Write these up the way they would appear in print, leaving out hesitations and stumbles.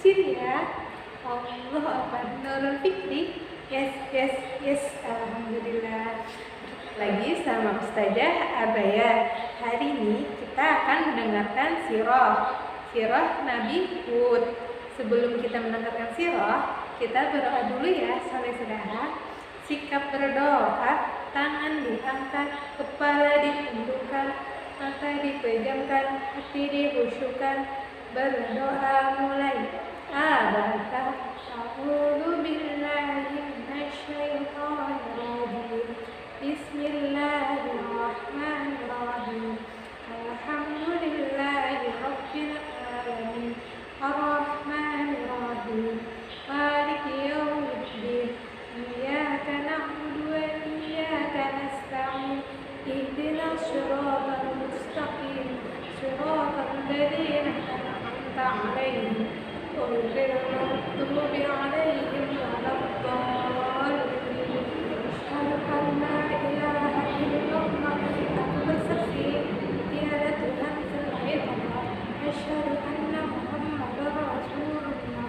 kecil ya. Allah Akbar. Nurul Fikri. Yes. Alhamdulillah. Lagi sama Ustazah Abaya. Hari ini kita akan mendengarkan sirah Nabi Hud. Sebelum kita mendengarkan sirah, kita berdoa dulu ya, saudara-saudara. Sikap berdoa, tangan diangkat, kepala ditundukkan, mata dipejamkan, hati dikhusyukkan. Berdoa mulai. Abata, a'udzu billahi minasyaitonir rajim. Bismillahirrahmanirrahim. Alhamdulillahi rabbil alamin. Ar-Rahmanir-Rahim. Maliki yaumiddin. Iyyaka na'budu wa iyyaka nasta'in. Ihdinas siratal mustaqim. Siratal ladzina an'amta 'alaihim ghairil maghdubi 'alaihim waladdallin. Asyhadu an la ilaha illallah. Aku bersaksi tiada Tuhan selain Allah. Asyhadu anna Muhammadar Rasulullah.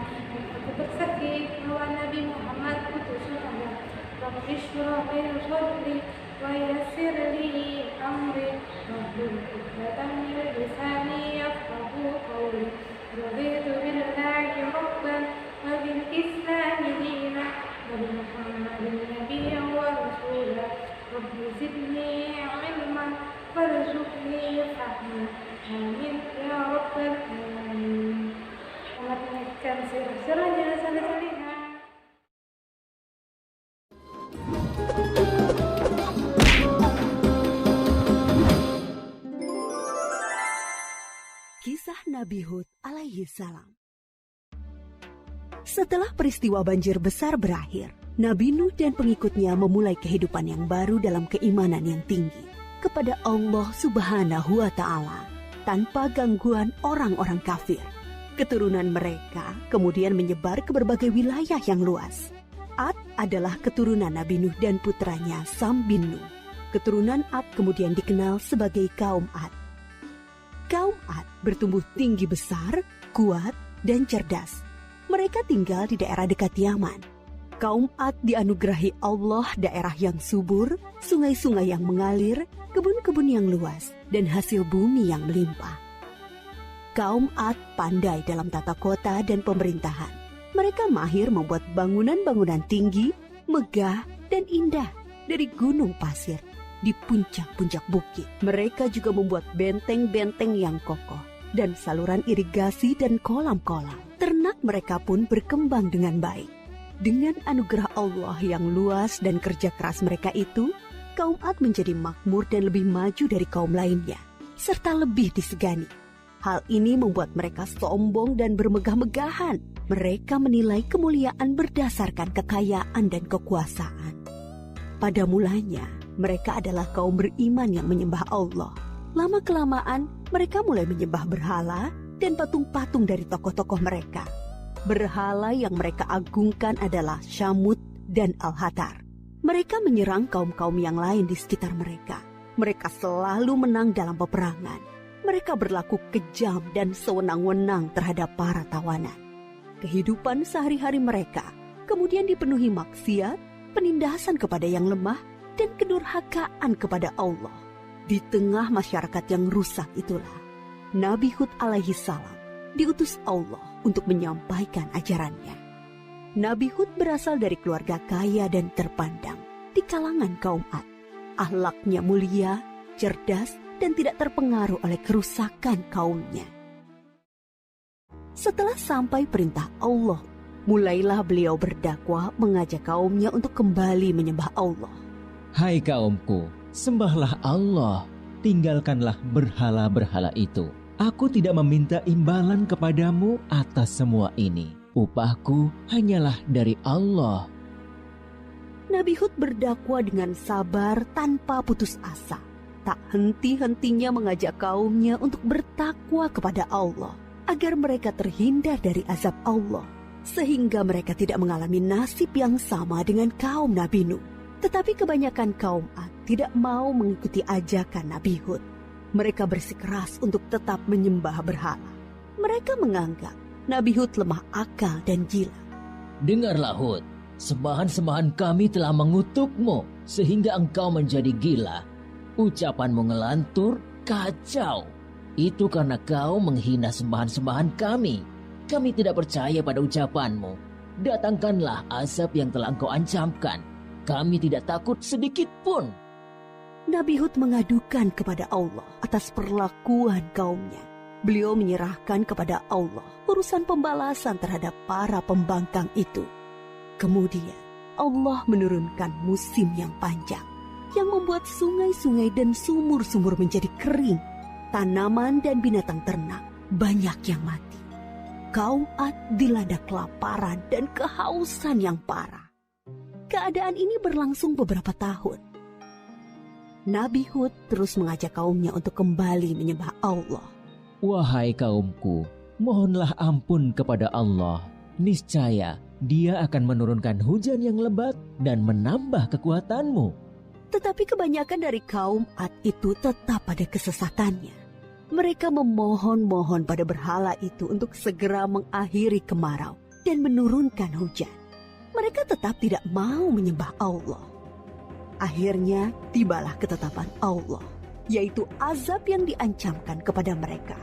Aku bersaksi bahwa Nabi Muhammad utusan Allah. Rabbi shrah li sadri wa yassir li amri wahlul 'uqdatam min lisani yafqahu qawli. Raditu billahi rabban wa bil islami dinan wa bi Muhammadin nabiyyan wa rasulan. Rabbi zidni 'ilman warzuqni fahman. Amin ya rabbal alamin. Selamat menyaksikan sirah-sirahnya saleh-salehah. Kisah Nabi Hud alaihi salam. Setelah peristiwa banjir besar berakhir, Nabi Nuh dan pengikutnya memulai kehidupan yang baru dalam keimanan yang tinggi kepada Allah Subhanahu wa Ta'ala, tanpa gangguan orang-orang kafir. Keturunan mereka kemudian menyebar ke berbagai wilayah yang luas. Ad adalah keturunan Nabi Nuh dan putranya Sam bin Nuh. Keturunan Ad kemudian dikenal sebagai kaum Ad. Kaum Ad bertumbuh tinggi besar, kuat, dan cerdas. Mereka tinggal di daerah dekat Yaman. Kaum Ad dianugerahi Allah daerah yang subur, sungai-sungai yang mengalir, kebun-kebun yang luas, dan hasil bumi yang melimpah. Kaum Ad pandai dalam tata kota dan pemerintahan. Mereka mahir membuat bangunan-bangunan tinggi, megah, dan indah dari gunung pasir di puncak-puncak bukit. Mereka juga membuat benteng-benteng yang kokoh dan saluran irigasi dan kolam-kolam. Ternak mereka pun berkembang dengan baik. Dengan anugerah Allah yang luas dan kerja keras mereka itu, kaum Ad menjadi makmur dan lebih maju dari kaum lainnya, serta lebih disegani. Hal ini membuat mereka sombong dan bermegah-megahan. Mereka menilai kemuliaan berdasarkan kekayaan dan kekuasaan. Pada mulanya, mereka adalah kaum beriman yang menyembah Allah. Lama-kelamaan, mereka mulai menyembah berhala dan patung-patung dari tokoh-tokoh mereka. Berhala yang mereka agungkan adalah Syamut dan Al-Hatar. Mereka menyerang kaum-kaum yang lain di sekitar mereka. Mereka selalu menang dalam peperangan. Mereka berlaku kejam dan sewenang-wenang terhadap para tawanan. Kehidupan sehari-hari mereka kemudian dipenuhi maksiat, penindasan kepada yang lemah, dan kedurhakaan kepada Allah. Di tengah masyarakat yang rusak itulah, Nabi Hud alaihi salam diutus Allah untuk menyampaikan ajarannya. Nabi Hud berasal dari keluarga kaya dan terpandang di kalangan kaum Ad. Akhlaknya mulia, cerdas, dan tidak terpengaruh oleh kerusakan kaumnya. Setelah sampai perintah Allah, mulailah beliau berdakwah mengajak kaumnya untuk kembali menyembah Allah. Hai kaumku, sembahlah Allah, tinggalkanlah berhala-berhala itu. Aku tidak meminta imbalan kepadamu atas semua ini. Upahku hanyalah dari Allah. Nabi Hud berdakwah dengan sabar tanpa putus asa. Tak henti-hentinya mengajak kaumnya untuk bertakwa kepada Allah, agar mereka terhindar dari azab Allah, sehingga mereka tidak mengalami nasib yang sama dengan kaum Nabi Nuh. Tetapi kebanyakan kaum Ad tidak mau mengikuti ajakan Nabi Hud. Mereka bersikeras untuk tetap menyembah berhala. Mereka menganggap Nabi Hud lemah akal dan gila. Dengarlah Hud, sembahan-sembahan kami telah mengutukmu sehingga engkau menjadi gila. Ucapanmu ngelantur, kacau. Itu karena kau menghina sembahan-sembahan kami. Kami tidak percaya pada ucapanmu. Datangkanlah azab yang telah engkau ancamkan. Kami tidak takut sedikit pun. Nabi Hud mengadukan kepada Allah atas perlakuan kaumnya. Beliau menyerahkan kepada Allah urusan pembalasan terhadap para pembangkang itu. Kemudian Allah menurunkan musim yang panjang yang membuat sungai-sungai dan sumur-sumur menjadi kering. Tanaman dan binatang ternak banyak yang mati. Kaum Ad dilanda kelaparan dan kehausan yang parah. Keadaan ini berlangsung beberapa tahun. Nabi Hud terus mengajak kaumnya untuk kembali menyembah Allah. Wahai kaumku, mohonlah ampun kepada Allah. Niscaya Dia akan menurunkan hujan yang lebat dan menambah kekuatanmu. Tetapi kebanyakan dari kaum Ad itu tetap pada kesesatannya. Mereka memohon-mohon pada berhala itu untuk segera mengakhiri kemarau dan menurunkan hujan. Mereka tetap tidak mau menyembah Allah. Akhirnya tibalah ketetapan Allah, yaitu azab yang diancamkan kepada mereka.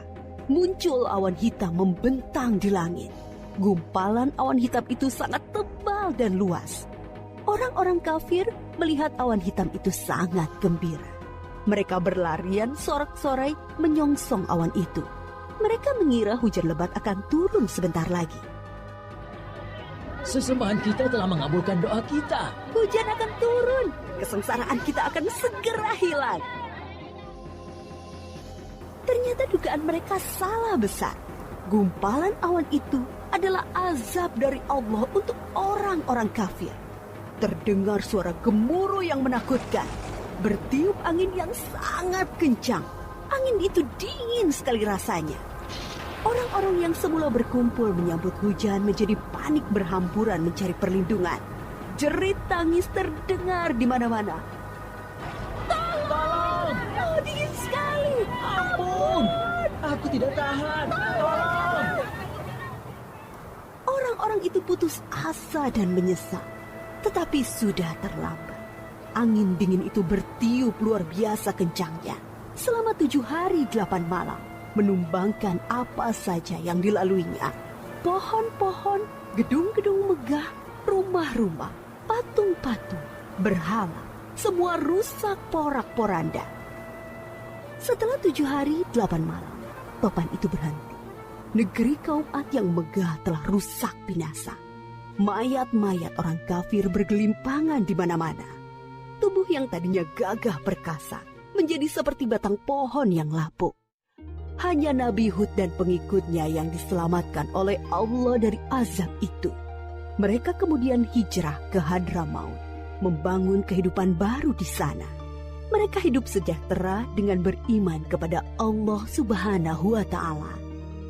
Muncul awan hitam membentang di langit. Gumpalan awan hitam itu sangat tebal dan luas. Orang-orang kafir melihat awan hitam itu sangat gembira. Mereka berlarian sorak-sorai menyongsong awan itu. Mereka mengira hujan lebat akan turun sebentar lagi. Sesembahan kita telah mengabulkan doa kita. Hujan akan turun. Kesengsaraan kita akan segera hilang. Ternyata dugaan mereka salah besar. Gumpalan awan itu adalah azab dari Allah untuk orang-orang kafir. Terdengar suara gemuruh yang menakutkan. Bertiup angin yang sangat kencang. Angin itu dingin sekali rasanya. Orang-orang yang semula berkumpul menyambut hujan menjadi panik berhamburan mencari perlindungan. Jerit tangis terdengar di mana-mana. Tolong! Oh, dingin sekali. Ampun! Aku tidak tahan. Tolong! Orang-orang itu putus asa dan menyesal. Tetapi sudah terlambat. Angin dingin itu bertiup luar biasa kencangnya. Selama 7 hari 8 malam. Menumbangkan apa saja yang dilaluinya. Pohon-pohon, gedung-gedung megah, rumah-rumah, patung-patung, berhala, semua rusak porak-poranda. Setelah 7 hari 8 malam, topan itu berhenti. Negeri kaum Ad yang megah telah rusak binasa. Mayat-mayat orang kafir bergelimpangan di mana-mana. Tubuh yang tadinya gagah perkasa menjadi seperti batang pohon yang lapuk. Hanya Nabi Hud dan pengikutnya yang diselamatkan oleh Allah dari azab itu. Mereka kemudian hijrah ke Hadramaut, membangun kehidupan baru di sana. Mereka hidup sejahtera dengan beriman kepada Allah Subhanahu wa Ta'ala.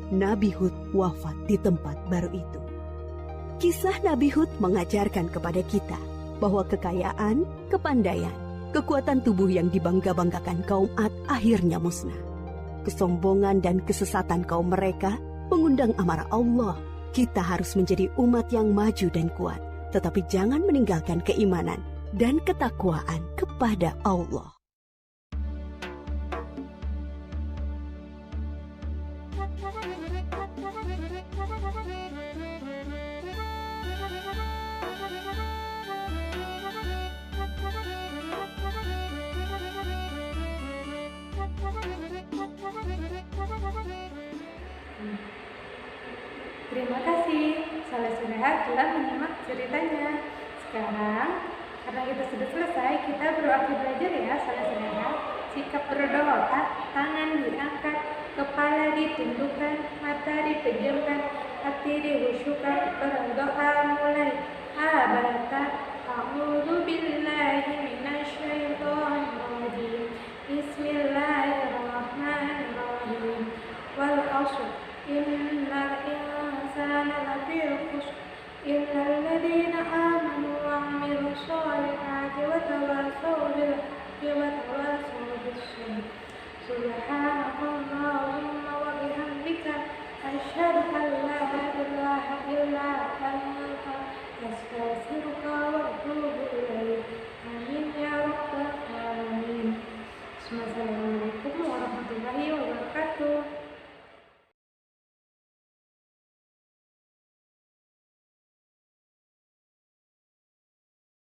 Nabi Hud wafat di tempat baru itu. Kisah Nabi Hud mengajarkan kepada kita bahwa kekayaan, kepandaian, kekuatan tubuh yang dibangga-banggakan kaum Ad akhirnya musnah. Kesombongan dan kesesatan kaum mereka mengundang amarah Allah. Kita harus menjadi umat yang maju dan kuat, tetapi jangan meninggalkan keimanan dan ketakwaan kepada Allah. Terima kasih, Saleh Sirehat telah menyimak ceritanya. Sekarang, karena kita sudah selesai, kita berwakil belajar ya, Saleh Sirehat. Sikap berdoa, tangan diangkat, kepala ditundukkan, mata dipejamkan, hati dihusyukkan, berdoa mulai. Abata, a'udzu billahi minasyaitonir rajim. Bismillahirrahmanirrahim. Wal 'ashr. Innal insana lafi khusr. Illal ladzina amanu wa 'amilus shalihati wa tawassaw bil haqqi wa tawassaw bis sabr. Subhan